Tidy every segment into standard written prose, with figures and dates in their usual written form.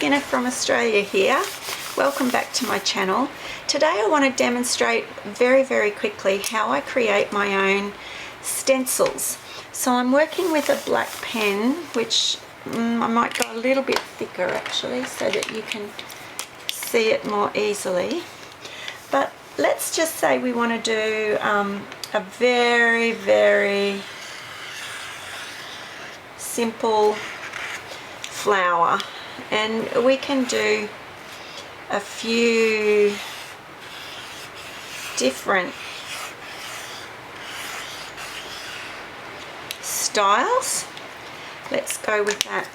Skinner from Australia here. Welcome back to my channel. Today I want to demonstrate very quickly how I create my own stencils. So I'm working with a black pen, which I might go a little bit thicker actually so that you can see it more easily. But let's just say we want to do a very simple flower, and we can do a few different styles. Let's go with that.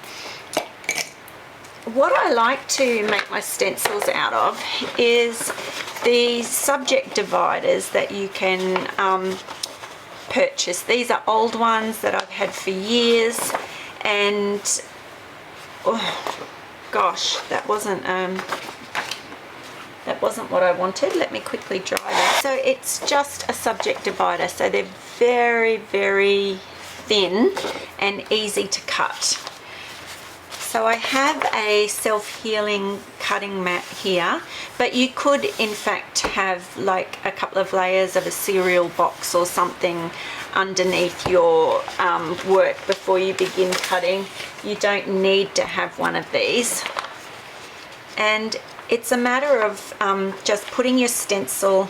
What I like to make my stencils out of is these subject dividers that you can purchase. These are old ones that I've had for years, and oh gosh, that wasn't what I wanted. Let me quickly dry that. So it's just a subject divider, so they're very thin and easy to cut. So I have a self-healing cutting mat here, but you could in fact have like a couple of layers of a cereal box or something underneath your work before you begin cutting. You don't need to have one of these, and it's a matter of just putting your stencil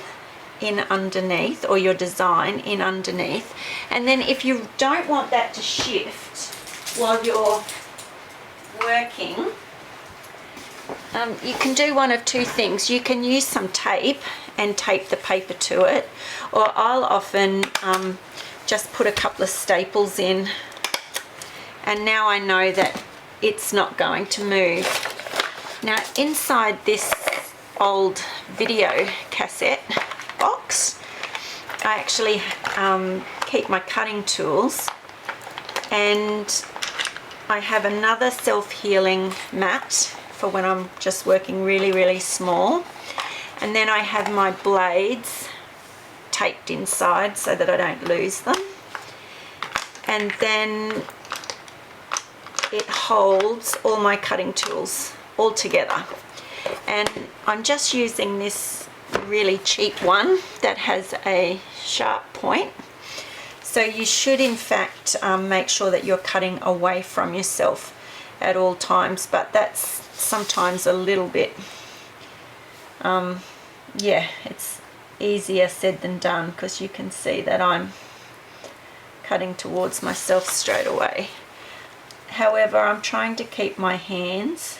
in underneath, or your design in underneath, and then if you don't want that to shift while you're working, you can do one of two things. You can use some tape and tape the paper to it, or I'll often just put a couple of staples in, and now I know that it's not going to move. Now inside this old video cassette box, I actually keep my cutting tools, and I have another self-healing mat for when I'm just working really small, and then I have my blades taped inside so that I don't lose them, and then it holds all my cutting tools all together. And I'm just using this really cheap one that has a sharp point. So you should in fact make sure that you're cutting away from yourself at all times, but that's sometimes a little bit, yeah, it's easier said than done, because you can see that I'm cutting towards myself straight away. However, I'm trying to keep my hands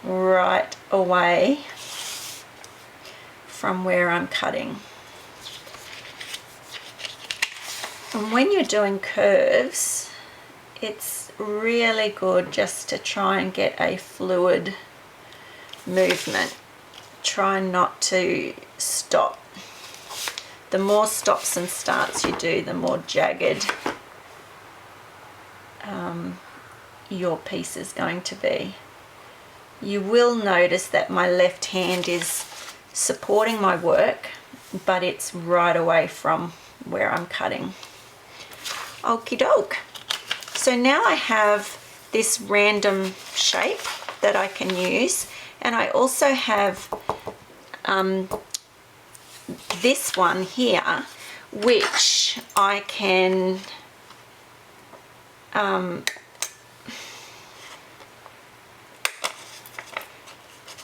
right away from where I'm cutting. And when you're doing curves, it's really good just to try and get a fluid movement. Try not to stop. The more stops and starts you do, the more jagged your piece is going to be. You will notice that my left hand is supporting my work, but it's right away from where I'm cutting. Okie doke. So now I have this random shape that I can use, and I also have this one here, which I can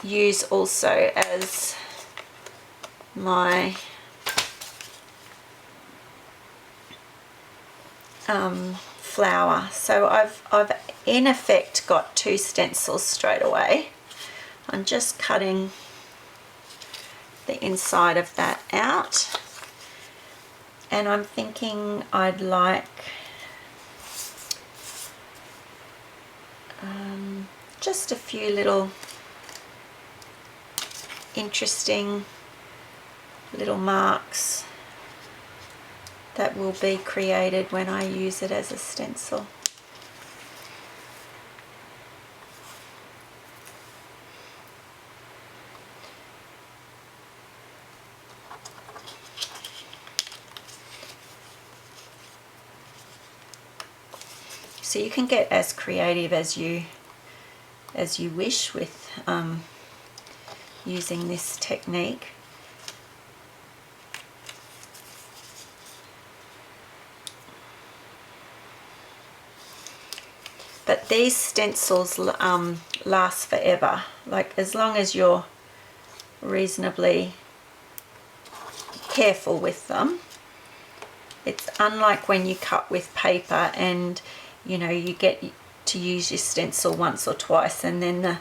use also as my flower. So I've in effect got two stencils straight away. I'm just cutting the inside of that out, and I'm thinking I'd like just a few little interesting little marks that will be created when I use it as a stencil. So you can get as creative as you as you wish with using this technique. But these stencils last forever, like as long as you're reasonably careful with them. It's unlike when you cut with paper and you know you get to use your stencil once or twice and then the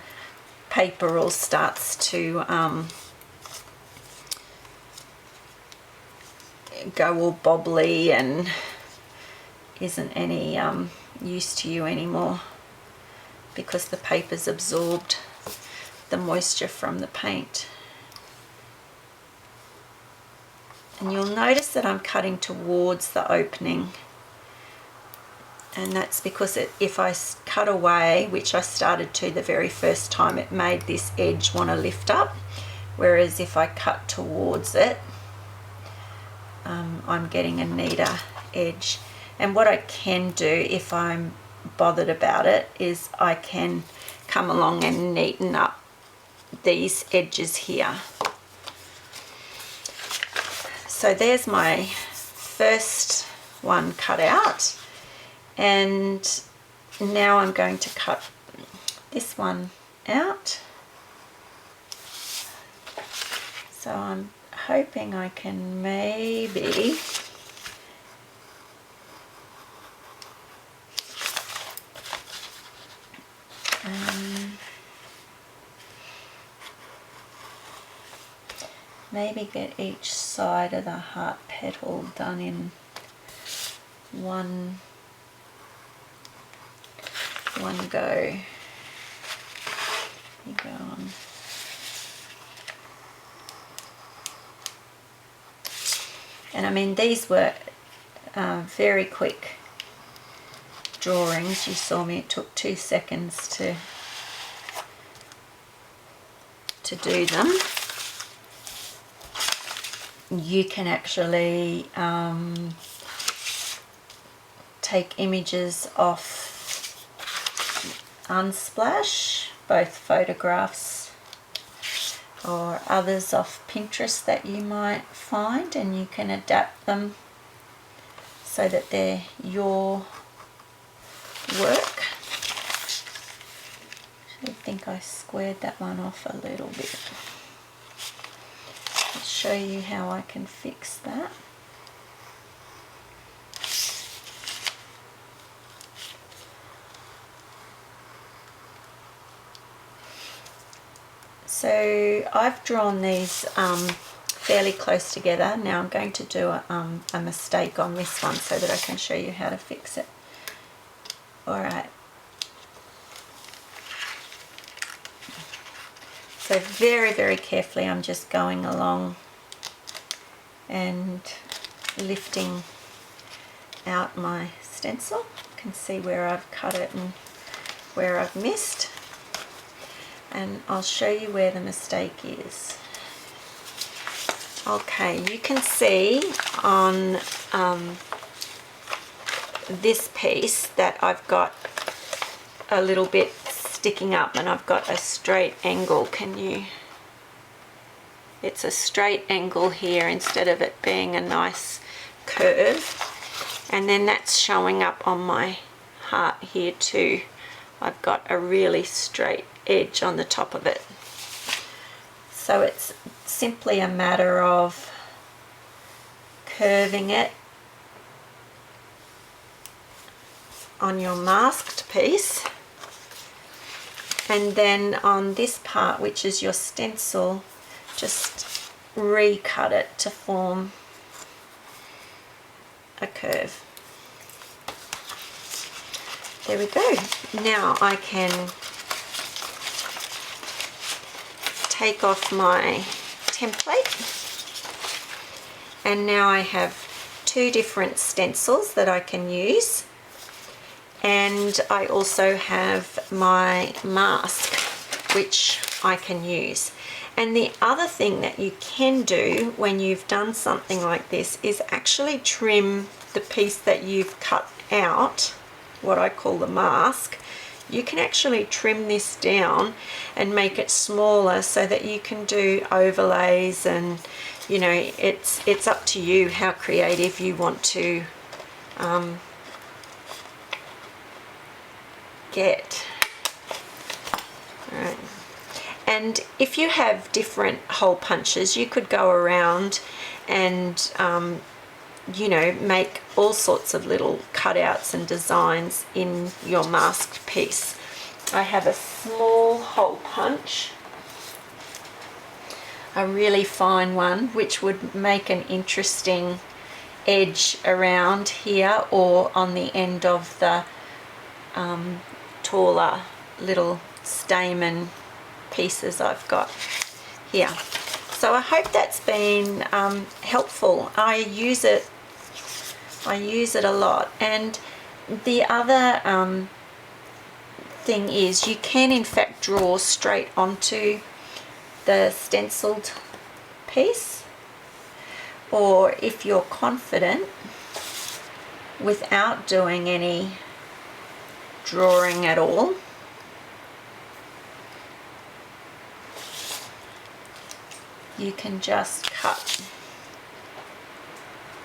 paper all starts to go all bobbly and isn't any use to you anymore because the paper's absorbed the moisture from the paint. And you'll notice that I'm cutting towards the opening, and that's because if I cut away, which I started to the very first time, it made this edge want to lift up, whereas if I cut towards it, I'm getting a neater edge. And what I can do if I'm bothered about it is I can come along and neaten up these edges here. So there's my first one cut out, and now I'm going to cut this one out. So I'm hoping I can maybe get each side of the heart petal done in one go. Here you go on. And I mean, these were very quick drawings. You saw me, it took 2 seconds to do them. You can actually take images off Unsplash, both photographs or others off Pinterest that you might find, and you can adapt them so that they're your work. I think I squared that one off a little bit. I'll show you how I can fix that. So I've drawn these fairly close together. Now I'm going to do a mistake on this one so that I can show you how to fix it. Alright. So very, very carefully I'm just going along and lifting out my stencil. You can see where I've cut it and where I've missed. And I'll show you where the mistake is. Okay, you can see on this piece that I've got a little bit sticking up and I've got a straight angle. It's a straight angle here instead of it being a nice curve. And then that's showing up on my heart here too. I've got a really straight edge on the top of it. So it's simply a matter of curving it on your masked piece, and then on this part, which is your stencil, just recut it to form a curve. There we go. Now I can take off my template, and now I have 2 different stencils that I can use, and I also have my mask which I can use. And the other thing that you can do when you've done something like this is actually trim the piece that you've cut out, what I call the mask. you can actually trim this down and make it smaller so that you can do overlays, and you know, it's up to you how creative you want to get. All right. And if you have different hole punches, you could go around and you know, make all sorts of little cutouts and designs in your masked piece. I have a small hole punch, a really fine one, which would make an interesting edge around here or on the end of the taller little stamen pieces I've got here. So I hope that's been helpful. I use it a lot. And the other thing is, you can in fact draw straight onto the stenciled piece, or if you're confident without doing any drawing at all, you can just cut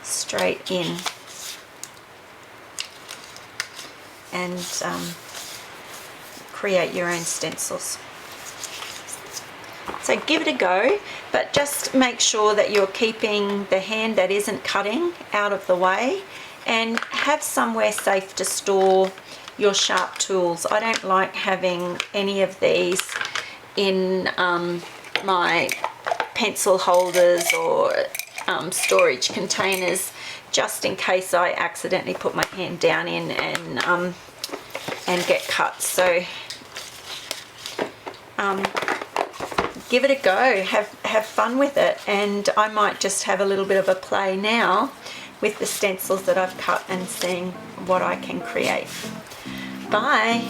straight in and create your own stencils. So give it a go, but just make sure that you're keeping the hand that isn't cutting out of the way, and have somewhere safe to store your sharp tools. I don't like having any of these in my pencil holders or storage containers, just in case I accidentally put my hand down in and get cut. So give it a go, have fun with it, and I might just have a little bit of a play now with the stencils that I've cut and seeing what I can create. Bye.